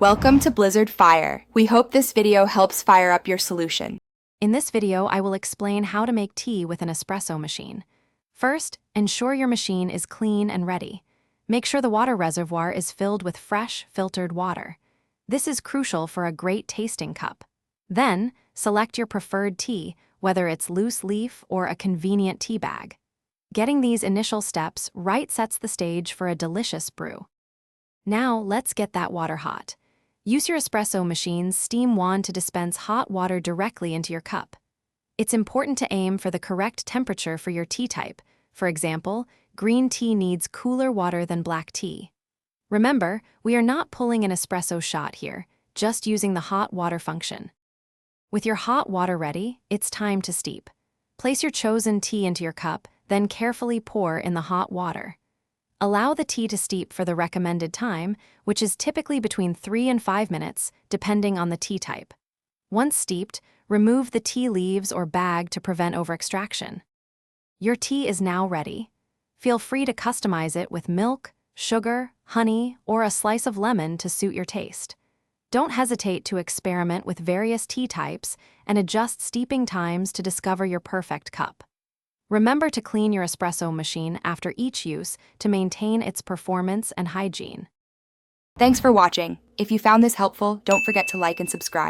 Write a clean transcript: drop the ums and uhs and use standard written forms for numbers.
Welcome to Blizzard Fire. We hope this video helps fire up your solution. In this video, I will explain how to make tea with an espresso machine. First, ensure your machine is clean and ready. Make sure the water reservoir is filled with fresh, filtered water. This is crucial for a great tasting cup. Then, select your preferred tea, whether it's loose leaf or a convenient tea bag. Getting these initial steps right sets the stage for a delicious brew. Now, let's get that water hot. Use your espresso machine's steam wand to dispense hot water directly into your cup. It's important to aim for the correct temperature for your tea type. For example, green tea needs cooler water than black tea. Remember, we are not pulling an espresso shot here, just using the hot water function. With your hot water ready, it's time to steep. Place your chosen tea into your cup, then carefully pour in the hot water. Allow the tea to steep for the recommended time, which is typically between 3 and 5 minutes, depending on the tea type. Once steeped, remove the tea leaves or bag to prevent overextraction. Your tea is now ready. Feel free to customize it with milk, sugar, honey, or a slice of lemon to suit your taste. Don't hesitate to experiment with various tea types and adjust steeping times to discover your perfect cup. Remember to clean your espresso machine after each use to maintain its performance and hygiene. Thanks for watching. If you found this helpful, don't forget to like and subscribe.